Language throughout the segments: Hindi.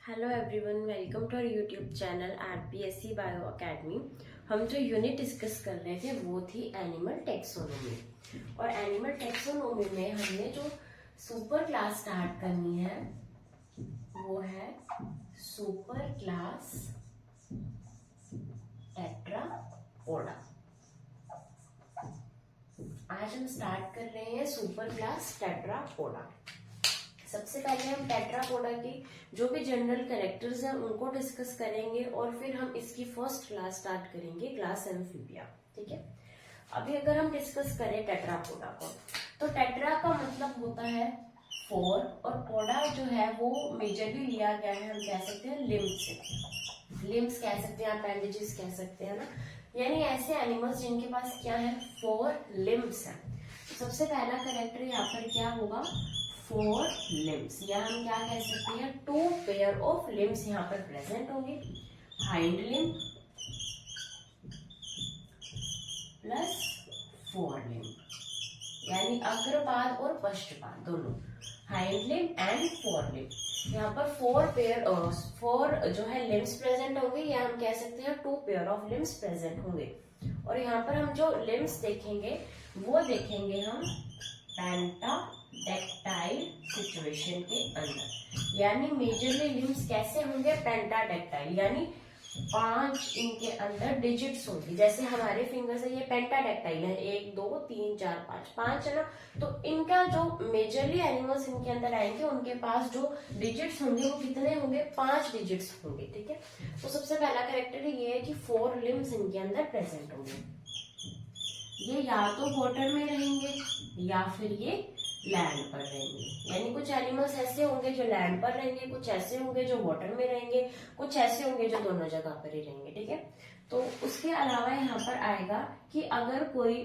Hello everyone, welcome to our YouTube channel RPSC bio academy. हम जो यूनिट डिस्कस कर रहे थे वो थी एनिमल टेक्सोनोमी। और एनिमल टेक्सोनोमी में हमने जो सुपर क्लास स्टार्ट करनी है वो है सुपर क्लास टेट्रापोडा। आज हम स्टार्ट कर रहे हैं सुपर क्लास टेट्रापोडा। सबसे पहले हम टेट्रापोडा की जो भी जनरल कैरेक्टर्स हैं उनको डिस्कस करेंगे और फिर हम इसकी फर्स्ट क्लास स्टार्ट करेंगे, क्लास एम्फीबिया। ठीक है, अभी अगर हम डिस्कस करें टेट्रापोडा को, तो टेट्रा का मतलब होता है 4 और पोडा जो है वो मेजरली लिया गया है, हम कह सकते हैं लिम्स से। लिम्स कह सकते हैं, अपेंडेजेस कह सकते हैं ना, यानी ऐसे एनिमल्स जिनके पास क्या है 4 लिम्स है। तो सबसे पहला कैरेक्टर यहाँ पर क्या होगा 4 लिम्स, या हम क्या कह सकते हैं 2 पेयर ऑफ लिम्स यहाँ पर प्रेजेंट होंगे। हाइंड लिम प्लस 4 लिम, यानी अग्रपाद और पश्चपाद दोनों, हाइंड लिम एंड 4 लिम। यहाँ पर 4 जो है लिम्स प्रेजेंट होंगे, या हम कह सकते हैं 2 पेयर ऑफ लिम्स प्रेजेंट होंगे। और यहाँ पर हम जो लिम्स देखेंगे वो देखेंगे हम पेंटाडेक्टाइल सिचुएशन के अंदर, यानी मेजरली लिम्स कैसे होंगे पेंटाडेक्टाइल, यानी 5 इनके अंदर डिजिट्स होंगी। जैसे हमारे फिंगर्स है ये पेंटाडेक्टाइल है, 1 2 3 4 5 है ना। तो इनका जो मेजरली एनिमल्स इनके अंदर आएंगे उनके पास जो डिजिट्स होंगे वो कितने होंगे 5 डिजिट्स होंगे। ठीक है, तो सबसे पहला कैरेक्टर ये है कि 4 लिम्स इनके अंदर प्रेजेंट होंगे। ये या तो वाटर में रहेंगे या फिर ये लैंड पर रहेंगे, यानी कुछ एनिमल्स ऐसे होंगे जो लैंड पर रहेंगे, कुछ ऐसे होंगे जो वाटर में रहेंगे, कुछ ऐसे होंगे जो दोनों जगह पर ही रहेंगे। ठीक है, तो उसके अलावा यहाँ पर आएगा कि अगर कोई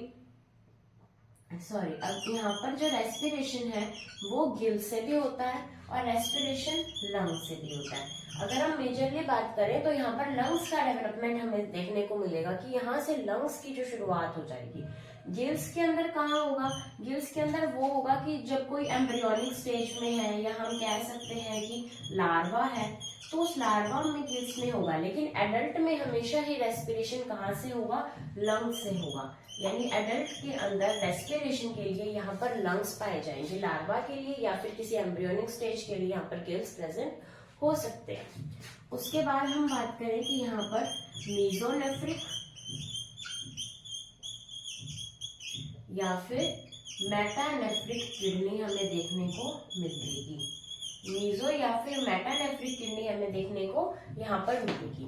अब यहाँ पर जो रेस्पिरेशन है वो गिल से भी होता है और रेस्पिरेशन लंग से भी होता है। अगर हम मेजरली बात करें तो यहाँ पर लंग्स का डेवलपमेंट हमें देखने को मिलेगा कि यहाँ से लंग्स की जो शुरुआत हो जाएगी। गिल्स के अंदर कहाँ होगा, गिल्स के अंदर वो होगा कि जब कोई एम्ब्रियोनिक स्टेज में है, या हम कह सकते हैं कि लार्वा है, तो उस लार्वा में गिल्स में होगा। लेकिन एडल्ट में हमेशा ही रेस्पिरेशन कहाँ से होगा, लंग्स से होगा। यानी एडल्ट के अंदर रेस्पिरेशन के लिए यहाँ पर लंग्स पाए जाएंगे, लार्वा के लिए या फिर किसी एम्ब्रियोनिक स्टेज के लिए यहाँ पर गिल्स प्रेजेंट हो सकते हैं। उसके बाद हम बात करें कि यहाँ पर मीजोनेफ्रिक या फिर मेटानेफ्रिक किडनी हमें देखने को मिलेगी। मीजो या फिर मेटानेफ्रिक किडनी हमें देखने को यहाँ पर मिलेगी।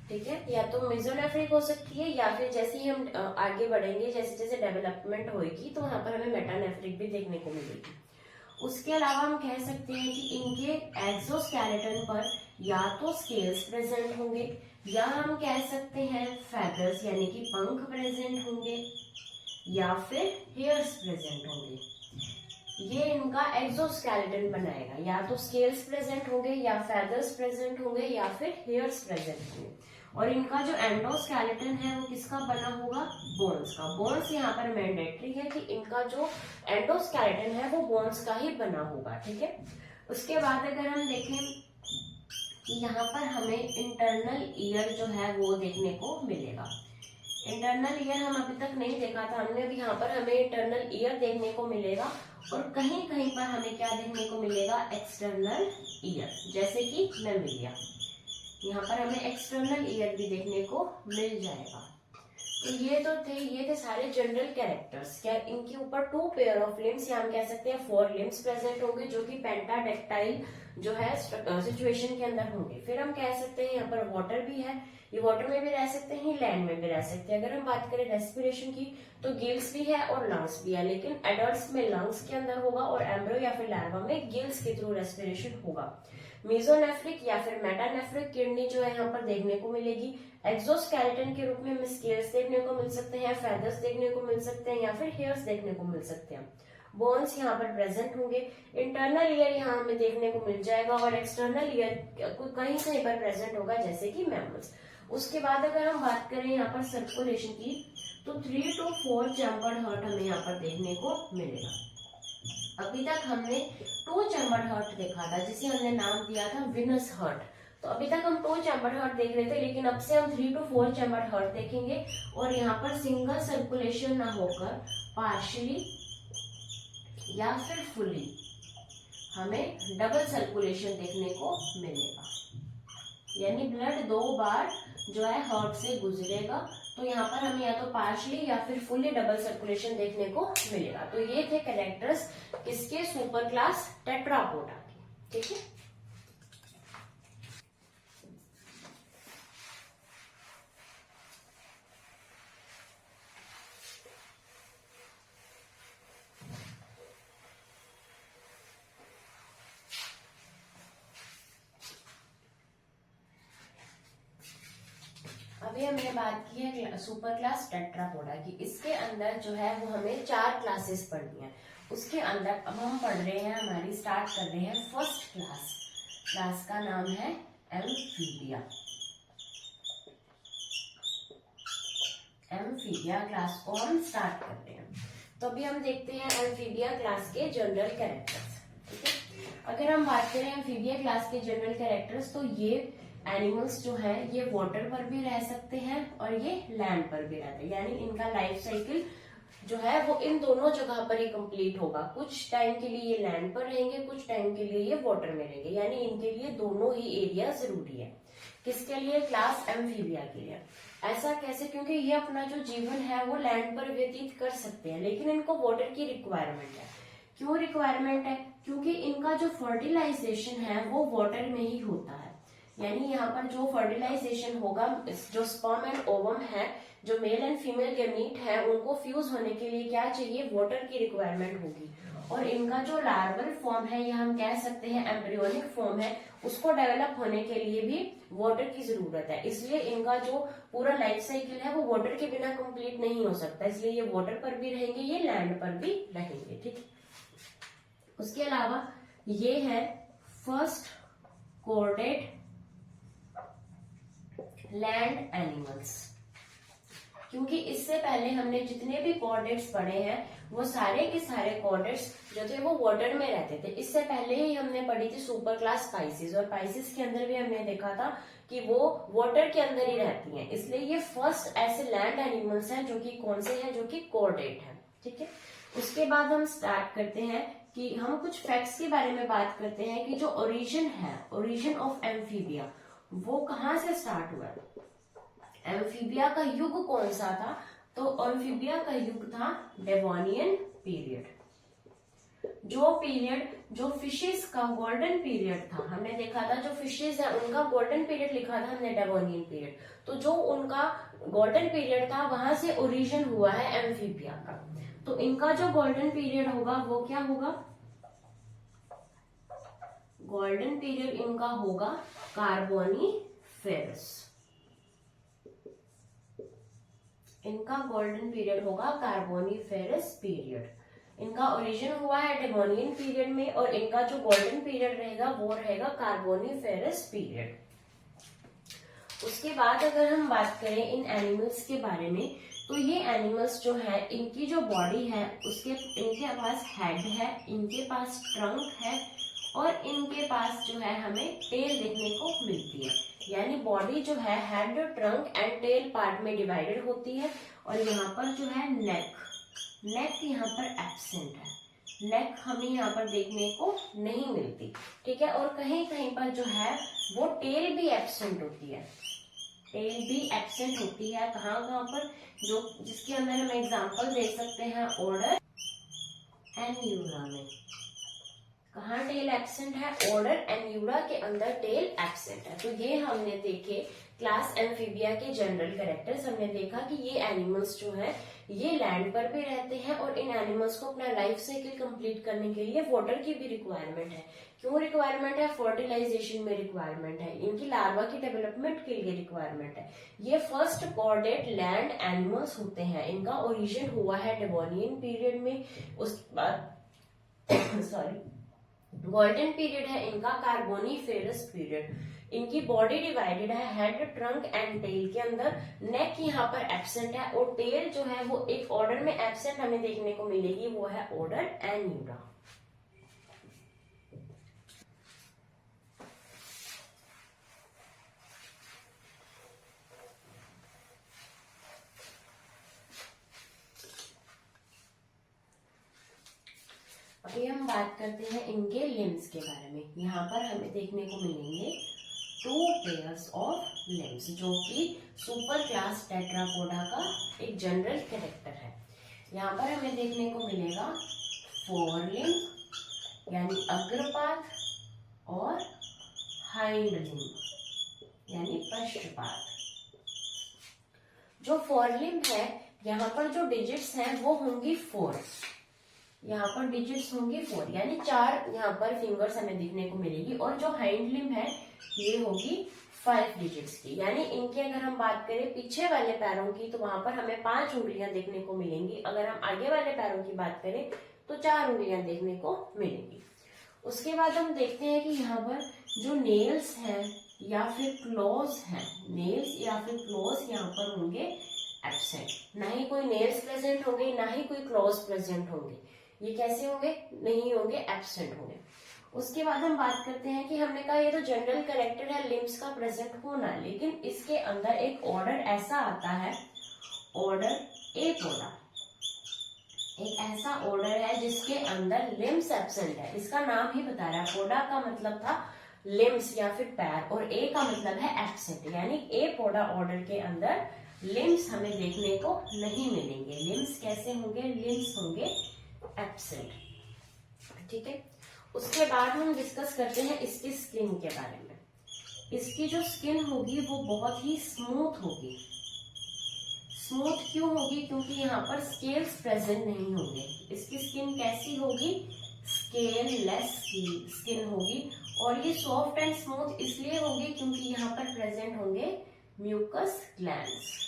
ठीक है, या तो मेजोनेफ्रिक हो सकती है, या फिर जैसे ही हम आगे बढ़ेंगे, जैसे जैसे डेवलपमेंट होगी तो वहां पर हमें मेटानेफ्रिक भी देखने को मिलेगी। उसके अलावा हम कह सकते हैं कि इनके एक्सोस्केलेटन पर या तो स्केल्स प्रेजेंट होंगे, या हम कह सकते हैं फेदर्स यानी कि पंख प्रेजेंट होंगे, या फिर हेयर्स प्रेजेंट होंगे। ये इनका एक्सोस्केलेटन बनाएगा, या तो स्केल्स प्रेजेंट होंगे, या फेदर्स प्रेजेंट होंगे, या फिर हेयर्स प्रेजेंट होंगे। और इनका जो एंडोस्केलेटन है वो किसका बना होगा, बोन्स का। बोन्स यहाँ पर मैंडेटरी है कि इनका जो एंडोस्केलेटन है वो बोन्स का ही बना होगा। ठीक है, उसके बाद अगर हम देखें कि यहाँ पर हमें इंटरनल ईयर जो है वो देखने को मिलेगा। इंटरनल ईयर हम अभी तक नहीं देखा था हमने, अभी यहाँ पर हमें इंटरनल ईयर देखने को मिलेगा। और कहीं कहीं पर हमें क्या देखने को मिलेगा, एक्सटर्नल ईयर, जैसे कि मैमेलिया, यहाँ पर हमें एक्सटर्नल ईयर भी देखने को मिल जाएगा। तो ये थे सारे जनरल कैरेक्टर्स। क्या इनके ऊपर 2 पेयर ऑफ लिम्स, या हम कह सकते हैं 4 लिम्स प्रेजेंट होंगे, जो कि पेंटाडेक्टाइल जो है सिचुएशन के अंदर होंगे। फिर हम कह सकते हैं यहाँ पर वाटर भी है, ये वाटर में भी रह सकते हैं, लैंड में भी रह सकते हैं। अगर हम बात करें रेस्पिरेशन की तो गिल्स भी है और लंग्स भी है, लेकिन एडल्ट्स में लंग्स के अंदर होगा और एम्ब्रियो या फिर लार्वा में गिल्स के थ्रू रेस्पिरेशन होगा। मेसोनेफ्रिक या फिर मेटानेफ्रिक किडनी जो है यहाँ पर देखने को मिलेगी। एक्सोस्केलेटन के रूप में हमें स्केल्स देखने को मिल सकते हैं, फेदर्स देखने को मिल सकते हैं, या फिर हेयर्स देखने को मिल सकते हैं। बोन्स यहाँ पर प्रेजेंट होंगे। इंटरनल ईयर यहाँ हमें देखने को मिल जाएगा, और एक्सटर्नल ईयर कहीं कहीं पर प्रेजेंट होगा, जैसे कि मैमल्स। उसके बाद अगर हम बात करें यहाँ पर सर्कुलेशन की, तो 3 to 4 चैम्बर्ड हार्ट हमें यहाँ पर देखने को मिलेगा। अभी तक हमने टू चैम्बर्ड हार्ट देखा था, जिसे हमने नाम दिया था विनस हार्ट। तो अभी तक हम टू चैम्बर्ड हार्ट देख रहे थे, लेकिन अब से हम 3 to 4 चैम्बर्ड हार्ट देखेंगे, और यहाँ पर सिंगल सर्कुलेशन ना होकर पार्शियली या फिर फुली हमें डबल सर्कुलेशन देखने को मिलेगा, यानी ब्लड 2 बार जो है हार्ट से गुजरेगा। तो यहाँ पर हमें या तो पार्शियली या फिर फुली डबल सर्कुलेशन देखने को मिलेगा। तो ये थे कैरेक्टर्स किसके, सुपर क्लास टेट्रापोडा के, ठीक है। अभी हमने बात की है सुपर क्लास टेट्रापोडा की। इसके अंदर जो है वो हमें 4 क्लासेस पढ़नी है। उसके अंदर अब हम पढ़ रहे हैं, हमारी स्टार्ट कर रहे हैं फर्स्ट क्लास। क्लास का नाम है एम्फीबिया। एम्फीबिया क्लास को हम स्टार्ट कर रहे हैं। तो अभी हम देखते हैं एम्फीबिया क्लास के जनरल कैरेक्टर्स, ठीक है। अगर हम बात करें एम्फीबिया क्लास के जनरल कैरेक्टर्स, तो ये एनिमल्स जो है ये वाटर पर भी रह सकते हैं और ये लैंड पर भी रहते हैं, यानी इनका लाइफ साइकिल जो है वो इन दोनों जगह पर ही कंप्लीट होगा। कुछ टाइम के लिए ये लैंड पर रहेंगे, कुछ टाइम के लिए ये वाटर में रहेंगे, यानी इनके लिए दोनों ही एरिया जरूरी है। किसके लिए, क्लास एम्फीबिया के लिए। ऐसा कैसे, क्योंकि ये अपना जो जीवन है वो लैंड पर व्यतीत कर सकते हैं, लेकिन इनको वाटर की रिक्वायरमेंट है। क्यों रिक्वायरमेंट है, क्योंकि इनका जो फर्टिलाइजेशन है वो वाटर में ही होता है। यानी यहाँ पर जो फर्टिलाइजेशन होगा, जो स्पर्म एंड ओवम है, जो मेल एंड फीमेल गैमीट है, उनको फ्यूज होने के लिए क्या चाहिए, वाटर की रिक्वायरमेंट होगी। और इनका जो लार्वल फॉर्म है, या हम कह सकते हैं एम्ब्रियोनिक फॉर्म है, उसको डेवलप होने के लिए भी वाटर की जरूरत है। इसलिए इनका जो पूरा लाइफ साइकिल है वो वाटर के बिना कंप्लीट नहीं हो सकता, इसलिए ये वाटर पर भी रहेंगे, ये लैंड पर भी रहेंगे, ठीक। उसके अलावा ये है फर्स्ट कोऑर्डेट लैंड एनिमल्स, क्योंकि इससे पहले हमने जितने भी कॉर्डेट्स पढ़े हैं वो सारे के सारे कॉर्डेट्स जो थे वो वाटर में रहते थे। इससे पहले ही हमने पढ़ी थी सुपर क्लास पाइसिस, और पाइसिस के अंदर भी हमने देखा था कि वो वाटर के अंदर ही रहती हैं। इसलिए ये फर्स्ट ऐसे लैंड एनिमल्स हैं जो कि कौन से हैं, जो कि कॉर्डेट है, ठीक है। उसके बाद हम स्टार्ट करते हैं कि हम कुछ फैक्ट्स के बारे में बात करते हैं कि जो ओरिजिन है, ओरिजिन ऑफ एम्फीबिया, वो कहाँ से स्टार्ट हुआ है, एम्फीबिया का युग कौन सा था। तो एम्फीबिया का युग था डेवोनियन पीरियड। जो फिशेस का गोल्डन पीरियड था, हमने देखा था जो फिशेस है उनका गोल्डन पीरियड लिखा था हमने डेवोनियन पीरियड। तो जो उनका गोल्डन पीरियड था वहां से ओरिजिन हुआ है एम्फीबिया का। तो इनका जो गोल्डन पीरियड होगा वो क्या होगा, गोल्डन पीरियड इनका होगा कार्बोनिफेरस। इनका गोल्डन पीरियड होगा कार्बोनिफेरस पीरियड। इनका ओरिजिन हुआ है डेवोनियन पीरियड में, और इनका जो गोल्डन पीरियड रहेगा वो रहेगा कार्बोनिफेरस पीरियड। उसके बाद अगर हम बात करें इन एनिमल्स के बारे में, तो ये एनिमल्स जो है इनकी जो बॉडी है इनके पास हेड है, इनके पास ट्रंक है, और इनके पास जो है हमें टेल देखने को मिलती है। यानी बॉडी जो है head, trunk and tail part में डिवाइडेड होती है। और यहाँ पर जो है नेक यहाँ पर एब्सेंट है, नेक हमें यहाँ पर देखने को नहीं मिलती, ठीक है। और कहीं कहीं पर जो है वो टेल भी एब्सेंट होती है, टेल भी एब्सेंट होती है। कहाँ कहाँ पर, जो जिसके अंदर हम एग्जांपल दे सकते हैं ऑर्डर एन्यूरा में। कहाँ टेल एब्सेंट है, ऑर्डर एन्यूरा के अंदर टेल एब्सेंट है। तो ये हमने देखे क्लास एम्फीबिया के जनरल कैरेक्टर्स। हमने देखा कि ये एनिमल्स जो है ये लैंड पर भी रहते हैं, और इन एनिमल्स को अपना लाइफ साइकिल कंप्लीट करने के लिए वाटर की भी रिक्वायरमेंट है। क्यों रिक्वायरमेंट है, फर्टिलाइजेशन में रिक्वायरमेंट है, इनकी लार्वा की डेवलपमेंट के लिए रिक्वायरमेंट है। ये फर्स्ट कॉर्डेट लैंड एनिमल्स होते हैं। इनका ओरिजिन हुआ है डेवोनियन पीरियड में। उस बाद सॉरी गोल्डन पीरियड है इनका कार्बोनिफेरस पीरियड। इनकी बॉडी डिवाइडेड है हेड, ट्रंक एंड टेल के अंदर। नेक यहाँ पर एब्सेंट है, और टेल जो है वो एक ऑर्डर में एब्सेंट हमें देखने को मिलेगी, वो है ऑर्डर एन्यूरा। अभी हम बात करते हैं इनके लिम्स के बारे में। यहाँ पर हमें देखने को मिलेंगे 2 पेयर्स ऑफ लिम्स, जो कि सुपर क्लास टेट्रापोडा का एक जनरल कैरेक्टर है। यहाँ पर हमें देखने को मिलेगा 4 लिम्ब यानी अग्रपाद और हाइंड लिम्ब यानी पश्चपाद। जो 4 लिम्ब है, यहाँ पर जो डिजिट्स हैं वो होंगी 4। यहाँ पर डिजिट्स होंगी 4 यानी 4 यहाँ पर फिंगर्स हमें दिखने को मिलेगी। और जो हाइंड लिम्ब है ये होगी 5 डिजिट्स की। यानी इनकी अगर हम बात करें पीछे वाले पैरों की तो वहां पर हमें 5 उंगलियां देखने को मिलेंगी। अगर हम आगे वाले पैरों की बात करें तो 4 उंगलियां देखने को मिलेंगी। उसके बाद हम देखते हैं कि यहाँ पर जो नेल्स हैं या फिर क्लॉज हैं, नेल्स या फिर क्लॉज यहाँ पर होंगे एब्सेंट। ना ही कोई नेल्स प्रेजेंट होंगे, ना ही कोई क्लॉज प्रेजेंट होंगे। ये कैसे होंगे? नहीं होंगे, एब्सेंट होंगे। उसके बाद हम बात करते हैं कि हमने कहा ये तो जनरल कैरेक्टर है लिम्स का प्रेजेंट होना, लेकिन इसके अंदर एक ऑर्डर ऐसा आता है, ऑर्डर एपोडा। एक ऐसा ऑर्डर है जिसके अंदर लिम्स एब्सेंट है। इसका नाम ही बता रहा है, पोडा का मतलब था लिम्स या फिर पैर, और ए का मतलब है एब्सेंट, यानी एपोडा ऑर्डर के अंदर लिम्स हमें देखने को नहीं मिलेंगे। लिम्स कैसे होंगे? लिम्स होंगे एब्सेंट। ठीक है। उसके बाद हम डिस्कस करते हैं इसकी स्किन के बारे में। इसकी जो स्किन होगी वो बहुत ही स्मूथ होगी। स्मूथ क्यों होगी? क्योंकि यहाँ पर स्केल्स प्रेजेंट नहीं होंगे। इसकी स्किन कैसी होगी? स्केल लेस स्किन होगी। और ये सॉफ्ट एंड स्मूथ इसलिए होगी क्योंकि यहाँ पर प्रेजेंट होंगे म्यूकस ग्लैंड्स।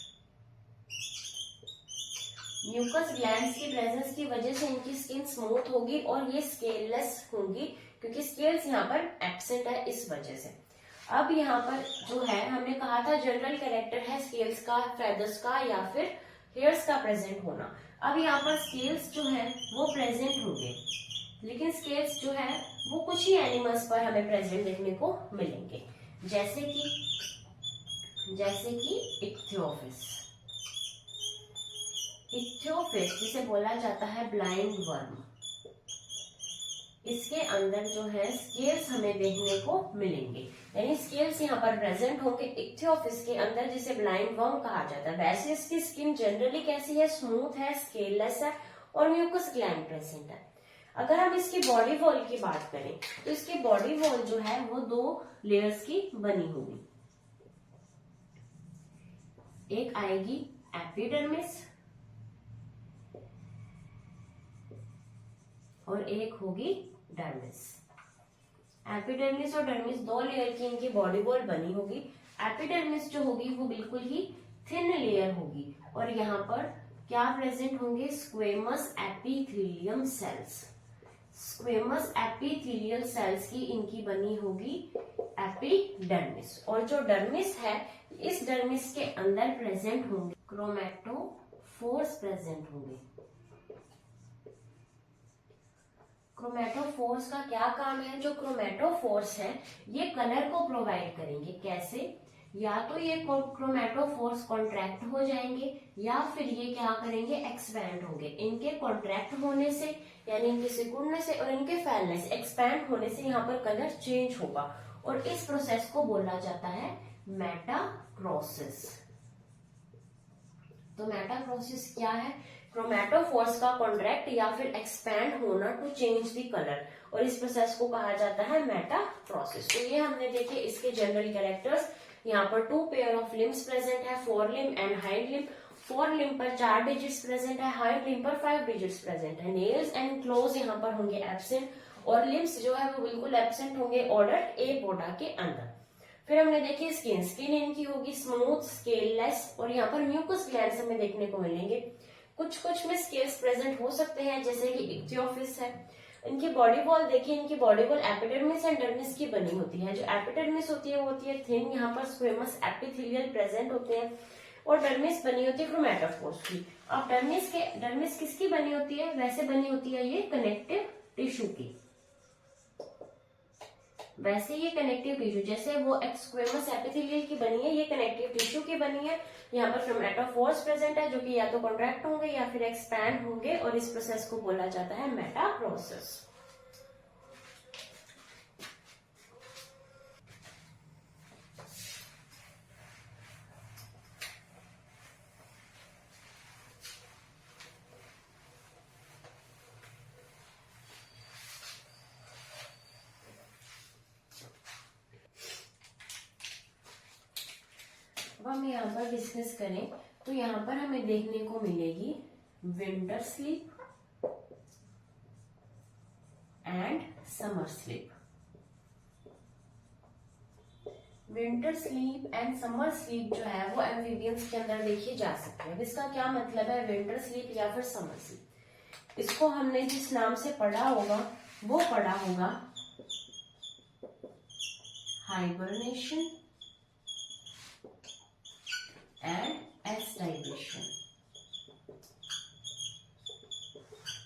म्यूकस ग्लैंड्स की प्रेजेंस की वजह से इनकी स्किन स्मूथ होगी और ये स्केललेस होंगी, क्योंकि स्केल्स यहाँ पर एब्सेंट है इस वजह से। अब यहाँ पर जो है हमने कहा था जनरल कैरेक्टर है स्केल्स का, फेदर्स का या फिर हेयर्स का प्रेजेंट होना। अब यहाँ पर स्केल्स जो है वो प्रेजेंट होंगे, लेकिन स्केल्स जो है वो कुछ ही एनिमल्स पर हमें प्रेजेंट देखने को मिलेंगे, जैसे कि इक्थियोफिस। इक्थियोफिस जिसे बोला जाता है ब्लाइंड वर्म, इसके अंदर जो है स्केल्स हमें देखने को मिलेंगे, यानी स्केल्स यहाँ पर प्रेजेंट होंगे इक्थियोफिस के अंदर, जिसे ब्लाइंड वर्म कहा जाता है। वैसे इसकी स्किन जनरली कैसी है? स्मूथ है, स्केललेस है और म्यूकस ग्लैंड प्रेजेंट है। अगर हम इसकी बॉडी वॉल की बात करें तो इसकी बॉडी वॉल जो है वो 2 लेयर्स की बनी होगी। एक आएगी एपिडर्मिस और एक होगी डर्मिस। एपिडर्मिस और डर्मिस 2 लेयर की इनकी बॉडी वॉल बनी होगी। एपिडर्मिस जो होगी वो बिल्कुल ही थिन लेयर होगी और यहाँ पर क्या प्रेजेंट होंगे? Squamous epithelium cells. Squamous epithelial cells की इनकी बनी होगी एपिडर्मिस। और जो डर्मिस है, इस डर्मिस के अंदर प्रेजेंट होंगे क्रोमैटोफोर्स प्रेजेंट होंगे। क्रोमैटोफोर्स का क्या काम है? जो क्रोमैटोफोर्स है ये कलर को प्रोवाइड करेंगे। कैसे? या तो ये क्रोमैटोफोर्स कॉन्ट्रैक्ट हो जाएंगे या फिर ये क्या करेंगे? एक्सपैंड होंगे। इनके कॉन्ट्रैक्ट होने से यानी इनके सिकुड़ने से और इनके फैलने से, एक्सपैंड होने से यहाँ पर कलर चेंज होगा और इस प्रोसेस को बोला जाता है मेटाक्रोसिस। तो मेटाक्रोसिस क्या है? क्रोमैटोफोर्स का कॉन्ट्रैक्ट या फिर एक्सपैंड होना टू चेंज द कलर, और इस प्रोसेस को कहा जाता है मेटाक्रोसिस। तो ये हमने देखे इसके जनरल कैरेक्टर्स। यहाँ पर 2 पेयर ऑफ लिम्स प्रेजेंट है, 4 limb and hind limb. 4 limb पर 4 डिजिट्स प्रेजेंट है, हाइंड लिम्ब पर 5 डिजिट्स प्रेजेंट है। नेल्स एंड क्लोज यहाँ पर होंगे एब्सेंट और लिम्स जो है वो बिल्कुल एब्सेंट होंगे ऑर्डर एपोडा के अंदर। फिर हमने देखी स्किन। स्किन इनकी होगी स्मूथ, स्केललेस और यहाँ पर म्यूकस ग्लैंड्स हमें देखने को मिलेंगे। कुछ में स्केल्स प्रेजेंट हो सकते हैं, जैसे कि इक्थियोफिस है। इनकी बॉडी वॉल देखिए, इनकी body wall epidermis and dermis की बनी होती है। जो एपिडर्मिस होती है वो होती है थिन, यहाँ पर स्क्वेमस एपिथेलियल प्रेजेंट होते हैं और डर्मिस बनी होती है क्रोमैटोफोर्स की। अब डर्मिस किसकी बनी होती है? वैसे बनी होती है ये कनेक्टिव टिश्यू की। वैसे ये कनेक्टिव टिश्यू, जैसे वो स्क्वेमस एपिथेलियल की बनी है, ये कनेक्टिव टिश्यू की बनी है। यहाँ पर क्रोमैटोफोर्स प्रेजेंट है जो कि या तो कॉन्ट्रैक्ट होंगे या फिर एक्सपैंड होंगे और इस प्रोसेस को बोला जाता है मेटाक्रोसिस। अब हम यहाँ पर डिस्कस करें तो यहाँ पर हमें देखने को मिलेगी winter sleep and summer sleep. Winter sleep and summer sleep जो है वो एम्फीबियंस के अंदर देखी जा सकती है। इसका क्या मतलब है, विंटर स्लीप या फिर समर स्लीप। इसको हमने जिस नाम से पढ़ा होगा वो पढ़ा होगा हाइबरनेशन एंड एस्टाइवेशन।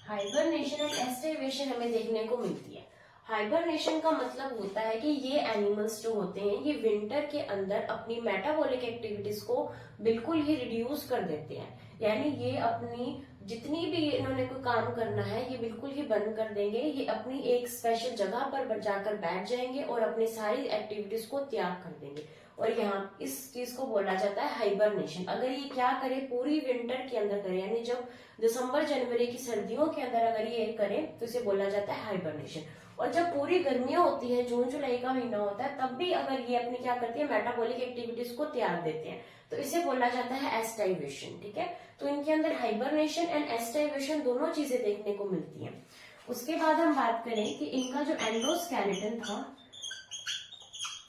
हाइबरनेशन एंड एस्टाइवेशन हमें देखने को मिलती है। हाइबरनेशन का मतलब होता है कि ये एनिमल्स जो होते हैं ये विंटर के अंदर अपनी मेटाबॉलिक एक्टिविटीज को बिल्कुल ही रिड्यूस कर देते हैं, यानी ये अपनी जितनी भी इन्होंने कोई काम करना है ये बिल्कुल ही बंद कर देंगे। ये अपनी एक स्पेशल जगह पर जाकर बैठ जाएंगे और अपनी सारी एक्टिविटीज को त्याग कर देंगे, और यहाँ इस चीज को बोला जाता है हाइबरनेशन। अगर ये क्या करे, पूरी विंटर के अंदर करे, यानी जब दिसंबर जनवरी की सर्दियों के अंदर अगर ये करे तो इसे बोला जाता है हाइबरनेशन। और जब पूरी गर्मियां होती है, जून जुलाई का महीना होता है, तब भी अगर ये अपनी क्या करती है, मेटाबॉलिक एक्टिविटीज को त्याग देते हैं, तो इसे बोला जाता है एस्टाइवेशन। ठीक है, तो इनके अंदर हाइबरनेशन एंड एस्टाइवेशन दोनों चीजें देखने को मिलती हैं। उसके बाद हम बात करें कि इनका जो एंडोस्केलेटन था,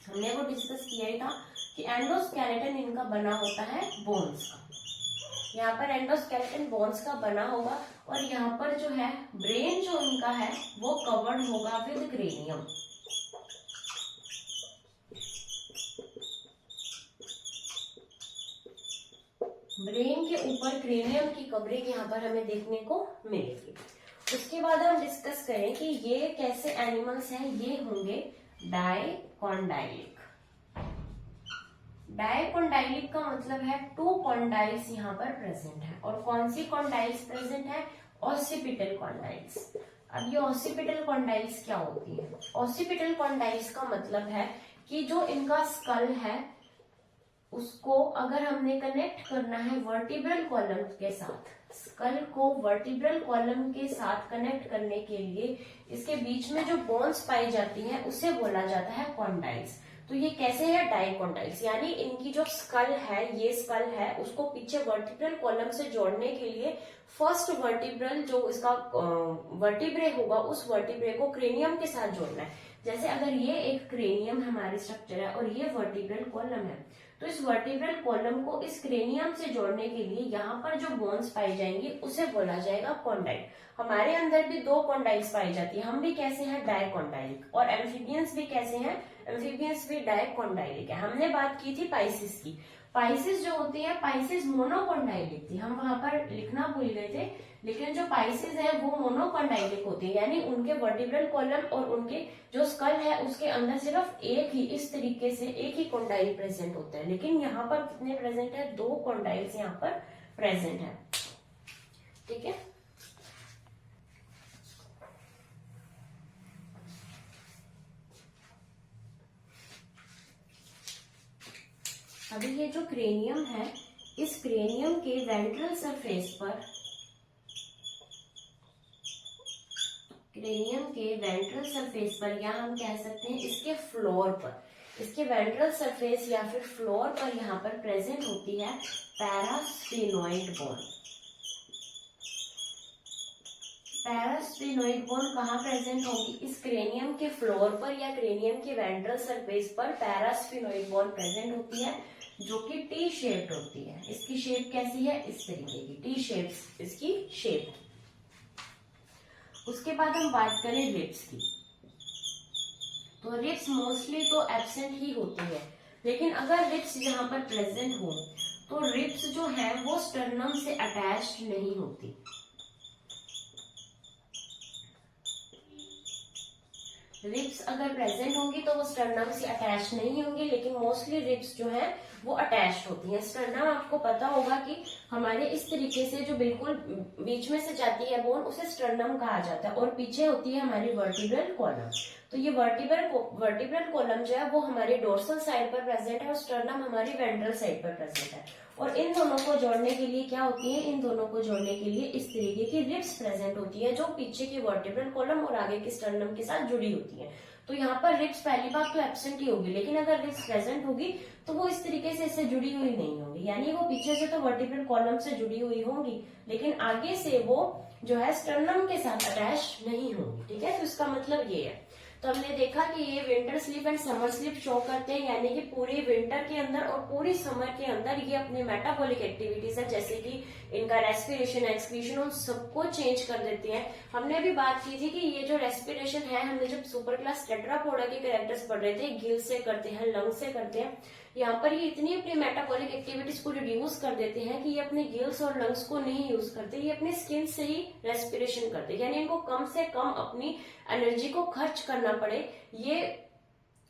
हमने वो डिस्कस किया ही था कि एंडोस्केलेटन इनका बना होता है बोन्स का। यहाँ पर एंडोस्केलेटन बोन्स का बना होगा, और यहाँ पर जो है ब्रेन जो इनका है वो कवर्ड होगा विद क्रेनियम। ब्रेन के ऊपर क्रेनियम की कवरिंग यहाँ पर हमें देखने को मिलेगी। उसके बाद हम डिस्कस करें कि ये कैसे एनिमल्स हैं। ये होंगे डाइकोंडाइलिक। डाइकोंडाइलिक का मतलब है 2 कॉन्डाइल्स यहाँ पर प्रेजेंट है। और कौन सी कॉन्डाइल्स प्रेजेंट है, ऑसिपिटल कॉन्डाइल्स। अब ये ऑसिपिटल कॉन्डाइल्स क्या होती है, ऑसिपिटल कॉन्डाइल्स का मतलब है कि जो इनका स्कल है उसको अगर हमने कनेक्ट करना है वर्टिब्रल कॉलम के साथ, स्कल को वर्टिब्रल कॉलम के साथ कनेक्ट करने के लिए इसके बीच में जो बोन्स पाई जाती हैं उसे बोला जाता है कॉन्डाइल्स। तो ये कैसे है, डाइकोंडाइल्स, यानी इनकी जो स्कल है, ये स्कल है, उसको पीछे वर्टिब्रल कॉलम से जोड़ने के लिए फर्स्ट वर्टिब्रल जो इसका वर्टिब्रे होगा उस वर्टिब्रे को क्रेनियम के साथ जोड़ना है। जैसे अगर ये एक क्रेनियम हमारी स्ट्रक्चर है और ये वर्टिब्रल कॉलम है, तो इस वर्टिब्रल कॉलम को इस क्रेनियम से जोड़ने के लिए यहाँ पर जो बोन्स पाई जाएंगी उसे बोला जाएगा कॉन्डाइल। हमारे अंदर भी 2 कॉन्डाइल्स पाई जाती है, हम भी कैसे हैं, डाइकोंडाइलिक। और एम्फीबियंस भी कैसे हैं, एम्फीबियंस भी डाइकोंडाइलिक है। हमने बात की थी पाइसिस की। पाइसिस जो होती है, पाइसिस मोनोकोंडाइलिक थी, हम वहां पर लिखना भूल गए थे, लेकिन जो पाइसिस है वो मोनोकोंडाइलिक होती है, यानी उनके वर्टिब्रल कॉलम और उनके जो स्कल है उसके अंदर सिर्फ एक ही, इस तरीके से एक ही कॉन्डाइल प्रेजेंट होता है। लेकिन यहाँ पर कितने प्रेजेंट है, 2 कॉन्डाइल्स यहाँ पर प्रेजेंट है। ठीक है, अभी ये जो क्रेनियम है, इस क्रेनियम के वेंट्रल सरफेस पर, क्रेनियम के वेंट्रल सरफेस पर, या हम कह सकते हैं इसके फ्लोर पर, इसके वेंट्रल सरफेस या फिर फ्लोर पर यहाँ पर प्रेजेंट होती है पैरास्फेनोइड बोन। पैरास्फेनोइड बोन कहाँ प्रेजेंट होगी, इस क्रेनियम के फ्लोर पर या क्रेनियम के वेंट्रल सरफेस पर पैरास्फेनोइड बोन प्रेजेंट होती है, जो कि टी शेप्ड होती है। इसकी शेप कैसी है, इस तरीके की टी शेप इसकी शेप। उसके बाद हम बात करें रिब्स की, तो रिब्स मोस्टली तो एब्सेंट ही होती है, लेकिन अगर रिब्स यहाँ पर प्रेजेंट हो तो रिब्स जो है वो स्टर्नम से अटैच्ड नहीं होती। रिब्स अगर प्रेजेंट होंगी तो वो स्टर्नम से अटैच नहीं होंगी, लेकिन मोस्टली रिब्स जो है वो अटैच्ड होती है। स्टर्नम आपको पता होगा कि हमारे इस तरीके से जो बिल्कुल बीच में से जाती है बोन, उसे स्टर्नम कहा जाता है, और पीछे होती है हमारी वर्टिब्रल कॉलम। तो ये वर्टिब्रल कॉलम जो है वो हमारी डोर्सल साइड पर प्रेजेंट है और स्टर्नम हमारी वेंट्रल साइड पर प्रेजेंट है। और इन दोनों को जोड़ने के लिए क्या होती है, इन दोनों को जोड़ने के लिए इस तरीके की रिब्स प्रेजेंट होती है, जो पीछे की वर्टिब्रल कॉलम और आगे की स्टर्नम के साथ जुड़ी होती है। तो यहाँ पर रिब्स पहली बात तो एब्सेंट ही होगी, लेकिन अगर रिब्स प्रेजेंट होगी तो वो इस तरीके से इससे जुड़ी हुई नहीं होगी, यानी वो पीछे से तो वर्टिब्रल कॉलम से जुड़ी हुई होंगी, लेकिन आगे से वो जो है स्टर्नम के साथ अटैच नहीं होंगी। ठीक है, तो इसका मतलब ये है। तो हमने देखा कि ये winter sleep and summer sleep show करते हैं, यानी कि पूरी विंटर के अंदर और पूरी समर के अंदर ये अपने मेटाबॉलिक एक्टिविटीज है, जैसे कि इनका रेस्पिरेशन एक्सक्रीशन उन सबको चेंज कर देती हैं। हमने भी बात की थी कि ये जो रेस्पिरेशन है, हमने जब सुपर क्लास टेट्रापोडा के कैरेक्टर्स पढ़ रहे थे, गिल से करते हैं, लंग से करते हैं, यहाँ पर ये इतनी अपनी मेटाबॉलिक एक्टिविटीज को रिड्यूस कर देते हैं कि ये अपने गिल्स और लंग्स को नहीं यूज करते, ये अपने स्किन से ही रेस्पिरेशन करते हैं, यानी इनको कम से कम अपनी एनर्जी को खर्च करना पड़े, ये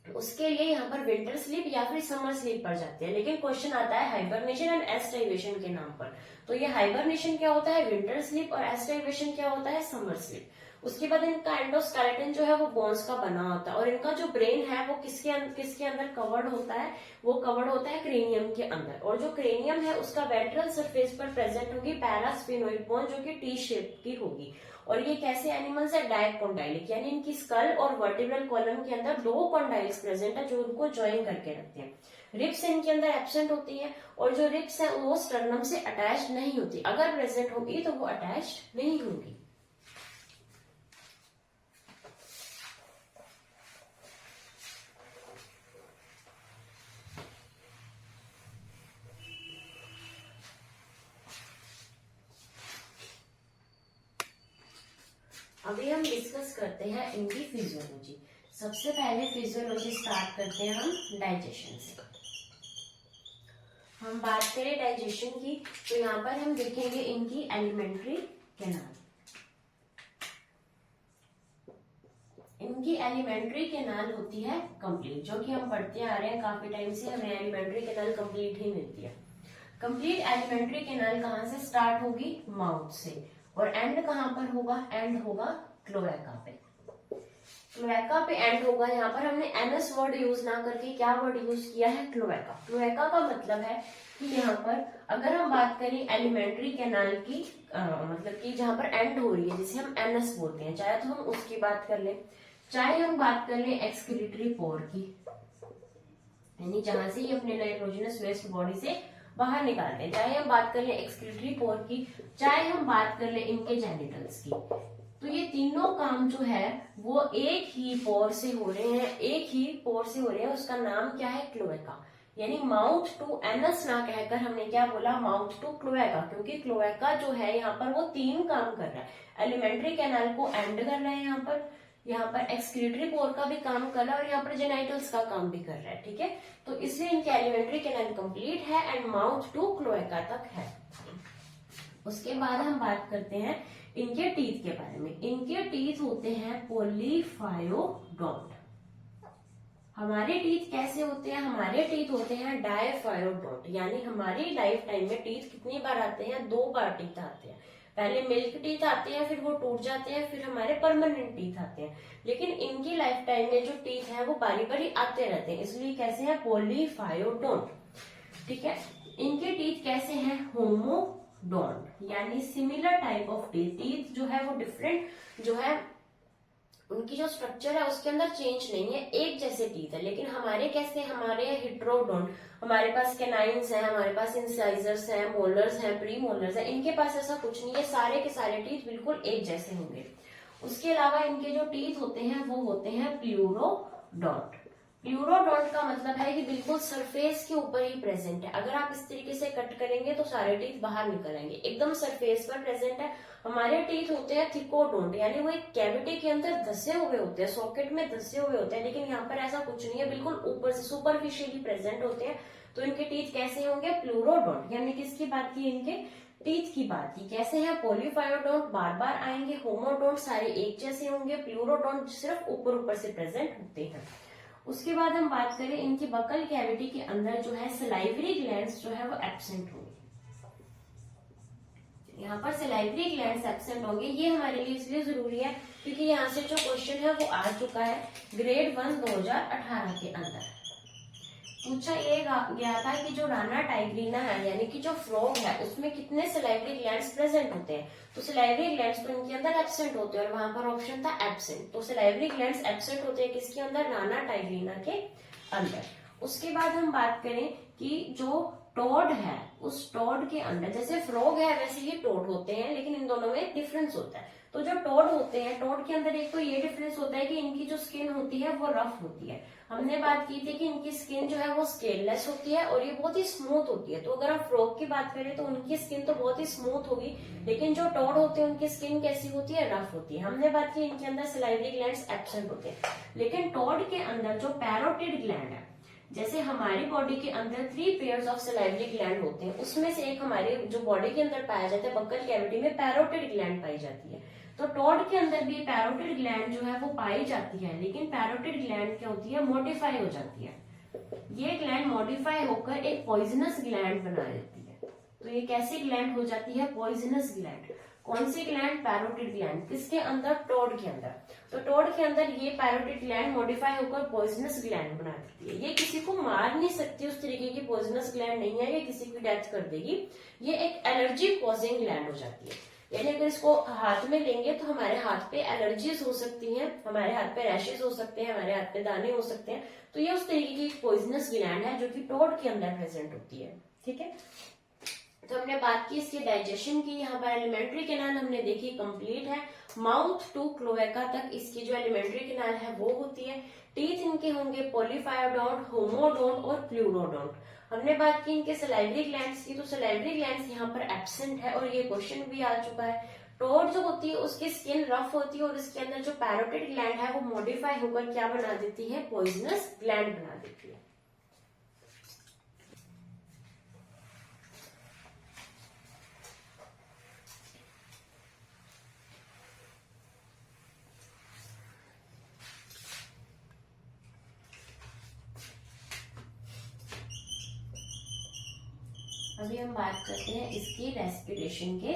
उसके लिए यहाँ पर विंटर स्लीप या फिर समर स्लीप पड़ जाती है। लेकिन क्वेश्चन आता है हाइबरनेशन एंड एस्टाइवेशन के नाम पर। तो ये हाइबरनेशन क्या होता है, विंटर स्लीप, और एस्टाइवेशन क्या होता है, समर स्लीप। उसके बाद इनका एंडोस्केलेटन जो है वो बोन्स का बना होता है, और इनका जो ब्रेन है वो किसके अंदर कवर्ड होता है, वो कवर्ड होता है क्रेनियम के अंदर। और जो क्रेनियम है उसका वेंट्रल सरफेस पर प्रेजेंट होगी पैरास्फेनोइड बोन, जो कि टी शेप की होगी। और ये कैसे एनिमल्स है, डायकोंडाइलिक, यानी इनकी स्कल और वर्टिब्रल कॉलम के अंदर 2 कॉन्डाइल्स प्रेजेंट है जो उनको ज्वाइन करके रखते हैं। रिब्स इनके अंदर एब्सेंट होती है, और जो रिब्स है वो स्टर्नम से अटैच नहीं होती, अगर प्रेजेंट होगी तो वो अटैच नहीं होगी। अभी हम डिस्कस करते हैं इनकी फिजियोलॉजी। सबसे पहले फिजियोलॉजी स्टार्ट करते हैं हम डाइजेशन से। हम बात करें डाइजेशन की, तो यहाँ पर हम देखेंगे इनकी एलिमेंट्री कैनाल। इनकी एलिमेंट्री कैनाल होती है कंप्लीट, जो कि हम पढ़ते आ रहे हैं काफी टाइम से, हमें एलिमेंट्री कैनाल कंप्लीट ही मिलती है। कंप्लीट एलिमेंट्री कैनाल कहाँ से स्टार्ट होगी, माउथ से, और एंड कहाँ पर होगा, एंड होगा क्लोएका पे। क्लोएका पे एंड होगा। यहाँ पर हमने एनस वर्ड यूज ना करके क्या वर्ड यूज किया है, क्लोएका। क्लोएका का मतलब है कि यहाँ पर अगर हम बात करें एलिमेंट्री कैनाल की, मतलब कि जहाँ पर एंड हो रही है, जिसे हम एनस बोलते हैं, चाहे तो हम उसकी बात कर ले, चाहे हम बात कर ले एक्सक्रीटरी पोर की, यानी जहां से ये अपने नाइट्रोजनस वेस्ट बॉडी से बाहर निकालते हैं, चाहे हम बात कर ले एक्सक्रीटरी पोर की, चाहे हम बात कर ले इनके जेनिटल्स की। तो ये तीनों काम जो है वो एक ही पोर से हो रहे हैं, एक ही पोर से हो रहे हैं। उसका नाम क्या है, क्लोएका, यानी माउथ टू एनस ना कहकर हमने क्या बोला, माउथ टू क्लोएका, क्योंकि क्लोएका जो है यहाँ पर वो 3 काम कर रहा है। एलिमेंट्री कैनाल को एंड कर रहा है, यहाँ पर एक्सक्रीटरी पोर का भी काम कर रहा है, और यहाँ पर जेनाइटल्स का काम भी कर रहा है। ठीक है, तो इसलिए इनकी एलिमेंट्री कैनाल कंप्लीट है एंड माउथ टू क्लोएका तक है। उसके बाद हम बात करते हैं इनके टीथ के बारे में। इनके टीथ होते हैं पोलीफायोडोंट। हमारे टीथ कैसे होते हैं, हमारे टीथ होते हैं डायफायोडोंट, यानी हमारी लाइफ टाइम में टीथ कितनी बार आते हैं, 2 बार टीथ आते हैं। पहले मिल्क टीथ आते हैं, फिर वो टूट जाते हैं, फिर हमारे परमानेंट टीथ आते हैं। लेकिन इनकी लाइफ टाइम में जो टीथ है वो बारी बारी आते रहते हैं, इसलिए कैसे हैं, पोलीफायोडोंट। ठीक है, इनके टीथ कैसे हैं, होमोडोंट, यानी similar type of teeth. Teeth जो है वो डिफरेंट जो है, उनकी जो स्ट्रक्चर है उसके अंदर चेंज नहीं है, एक जैसे टीथ है। लेकिन हमारे कैसे, हमारे हेट्रोडोंट, हमारे पास कैनाइन्स हैं, हमारे पास इंसाइजर्स हैं, मोलर्स हैं, प्री मोलर्स हैं। इनके पास ऐसा कुछ नहीं है, सारे के सारे टीथ बिल्कुल एक जैसे होंगे। उसके अलावा इनके जो टीथ होते हैं वो होते हैं प्लूरोडोंट। प्लूरोडोंट का मतलब है कि बिल्कुल सरफेस के ऊपर ही प्रेजेंट है। अगर आप इस तरीके से कट करेंगे तो सारे टीथ बाहर निकल आएंगे, एकदम सरफेस पर प्रेजेंट है। हमारे टीथ होते हैं थिकोडोंट, यानी वो एक कैविटी के अंदर धसे हुए होते हैं, सॉकेट में धसे हुए होते हैं। लेकिन यहाँ पर ऐसा कुछ नहीं है, बिल्कुल ऊपर से सुपरफिशियली प्रेजेंट होते हैं। तो इनके टीथ कैसे होंगे, प्लूरोडोंट। यानी किसकी बात की, इनके टीथ की बात की। कैसे हैं, पोलीफायोडोंट बार बार आएंगे, होमोडोंट सारे एक जैसे होंगे, प्लूरोडोंट सिर्फ ऊपर ऊपर से प्रेजेंट होते हैं। उसके बाद हम बात करें इनकी बकल कैविटी के अंदर जो है सलाइवरी ग्लैंड्स जो है वो एब्सेंट होंगे। यहाँ पर सलाइवरी ग्लैंड्स एब्सेंट होंगे। ये हमारे लिए इसलिए जरूरी है क्योंकि यहाँ से जो क्वेश्चन है वो आ चुका है ग्रेड 1 2018 के अंदर। पूछा ये गया था कि जो राना टाइग्रीना है यानी कि जो फ्रॉग है उसमें कितने सलाइवरी ग्लैंड्स प्रेजेंट होते हैं। तो सलाइवरी ग्लैंड्स तो इनके अंदर एब्सेंट होते हैं और वहां पर ऑप्शन था एब्सेंट। तो सलाइवरी ग्लैंड्स एब्सेंट होते हैं किसके अंदर, राना टाइग्रीना के अंदर। उसके बाद हम बात करें कि जो टोड है उस टोड के अंदर, जैसे फ्रॉग है वैसे ही टोड होते हैं लेकिन इन दोनों में डिफरेंस होता है। तो जो टोड होते हैं, टोड के अंदर एक तो ये डिफरेंस होता है कि इनकी जो स्किन होती है वो रफ होती है। हमने बात की थी कि इनकी स्किन जो है वो स्केललेस होती है और ये बहुत ही स्मूथ होती है। तो अगर हम फ्रॉग की बात करें तो उनकी स्किन तो बहुत ही स्मूथ होगी, लेकिन जो टोड होते हैं उनकी स्किन कैसी होती है, रफ होती है। हमने बात की इनके अंदर सलाइवरी ग्लैंड्स एब्सेंट होते हैं, लेकिन टोड के अंदर जो पैरोटिड ग्लैंड है, जैसे हमारी बॉडी के अंदर 3 पेयर्स ऑफ सलाइवरी ग्लैंड होते हैं, उसमें से एक हमारे जो बॉडी के अंदर पाया जाता है बक्कल कैविटी में पैरोटिड ग्लैंड पाई जाती है। तो टोड के अंदर भी पैरोटिड ग्लैंड जो है वो पाई जाती है, लेकिन पैरोटिड ग्लैंड क्या होती है, मॉडिफाई हो जाती है। ये ग्लैंड मॉडिफाई होकर एक पॉइजनस ग्लैंड बना देती है। तो ये कैसी ग्लैंड हो जाती है, पॉइजनस ग्लैंड। कौन सी ग्लैंड, पैरोटिड ग्लैंड। किसके अंदर, टोड के अंदर। तो टोड के अंदर ये पैरोटिड ग्लैंड मॉडिफाई होकर पॉइजनस ग्लैंड बना देती है। ये किसी को मार नहीं सकती, उस तरीके की पॉइजनस ग्लैंड नहीं है, ये किसी की डेथ कर देगी। ये एक एलर्जी कॉजिंग ग्लैंड हो जाती है, यानी अगर इसको हाथ में लेंगे तो हमारे हाथ पे एलर्जीज हो सकती हैं, हमारे हाथ पे रैशेज हो सकते हैं, हमारे हाथ पे दाने हो सकते हैं। तो ये उस तरीके की पॉइजनस ग्लैंड है जो कि टोड के अंदर प्रेजेंट होती है। ठीक है, तो हमने बात की इसके डाइजेशन की। यहाँ पर एलिमेंट्री कैनाल हमने देखी कंप्लीट है, माउथ टू क्लोएका तक इसकी जो एलिमेंट्री कैनाल है वो होती है। टीथ इनके होंगे पॉलीफायोडोंट, होमोडोंट और प्लूरोडोंट। हमने बात की इनके सलाइवरी ग्लैंड्स की, तो सलाइवरी ग्लैंड्स यहाँ पर एब्सेंट है और ये क्वेश्चन भी आ चुका है। टोड जो होती है उसकी स्किन रफ होती है और इसके अंदर जो पैरोटिड ग्लैंड है वो मॉडिफाई होकर क्या बना देती है, पॉइजनस ग्लैंड बना देती है। अभी हम बात करते हैं इसकी रेस्पिरेशन के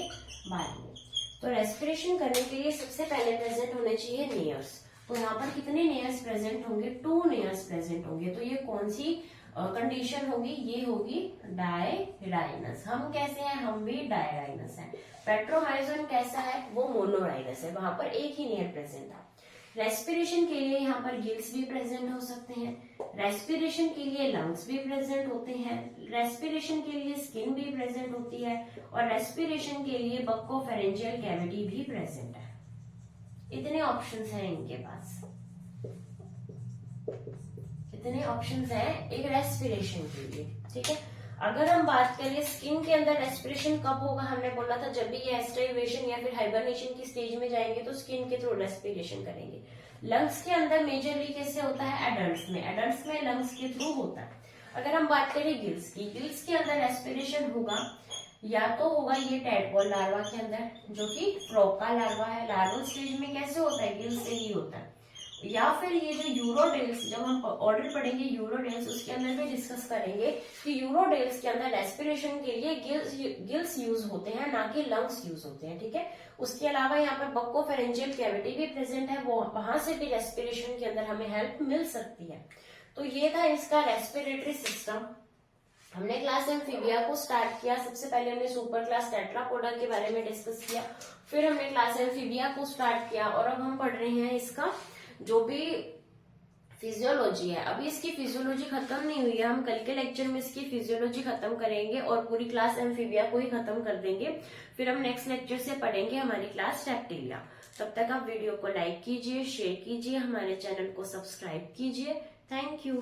बारे में। तो रेस्पिरेशन करने के लिए सबसे पहले प्रेजेंट होने चाहिए नेयर्स। तो यहाँ पर कितने नेयर्स प्रेजेंट होंगे, 2 नेयर्स प्रेजेंट होंगे। तो ये कौन सी कंडीशन होगी, ये होगी डायराइनस। हम कैसे हैं, हम भी डायराइनस हैं। पेट्रोमाइजोन कैसा है, वो मोनोराइनस है, वहां पर एक ही नेयर प्रेजेंट है। रेस्पिरेशन के लिए यहाँ पर गिल्स भी प्रेजेंट हो सकते हैं, रेस्पिरेशन के लिए लंग्स भी प्रेजेंट होते हैं, रेस्पिरेशन के लिए स्किन भी प्रेजेंट होती है और रेस्पिरेशन के लिए बक्कोफेरेंजियल कैविटी भी प्रेजेंट है। इतने ऑप्शंस हैं इनके पास, इतने ऑप्शंस हैं एक रेस्पिरेशन के लिए। ठीक है, अगर हम बात करें स्किन के अंदर रेस्पिरेशन कब होगा, हमने बोला था जब भी ये एस्टराइवेशन या फिर हाइबरनेशन की स्टेज में जाएंगे तो स्किन के थ्रू रेस्पिरेशन करेंगे। लंग्स के अंदर मेजरली कैसे होता है, एडल्ट्स में, एडल्ट्स में लंग्स के थ्रू होता है। अगर हम बात करें गिल्स की, गिल्स के अंदर रेस्पिरेशन होगा या तो होगा ये टैडपोल लार्वा के अंदर जो कि फ्रॉग का लार्वा है, लार्वल स्टेज में कैसे होता है, गिल्स से ही होता है। या फिर ये जो यूरोडेल्स, जब हम ऑर्डर पढ़ेंगे यूरोडेल्स उसके अंदर भी डिस्कस करेंगे कि यूरोडेल्स के अंदर रेस्पिरेशन के लिए गिल्स यूज होते हैं, ना कि लंग्स यूज होते हैं। ठीक है, उसके अलावा यहाँ पर बक्कोफेरेंजियल कैविटी भी प्रेजेंट है, वो वहां से भी रेस्पिरेशन के अंदर हमें हेल्प मिल सकती है। तो ये था इसका रेस्पिरेटरी सिस्टम। हमने क्लास एम्फीबिया को स्टार्ट किया। सबसे पहले हमने सुपर क्लास टेट्रापोडा के बारे में डिस्कस किया, फिर हमने क्लास एम्फीबिया को स्टार्ट किया और अब हम पढ़ रहे हैं इसका जो भी फिजियोलॉजी है। अभी इसकी फिजियोलॉजी खत्म नहीं हुई है, हम कल के लेक्चर में इसकी फिजियोलॉजी खत्म करेंगे और पूरी क्लास एम्फीबिया को ही खत्म कर देंगे। फिर हम नेक्स्ट लेक्चर से पढ़ेंगे हमारी क्लास रेप्टिलिया। तब तक आप वीडियो को लाइक कीजिए, शेयर कीजिए, हमारे चैनल को सब्सक्राइब कीजिए। Thank you.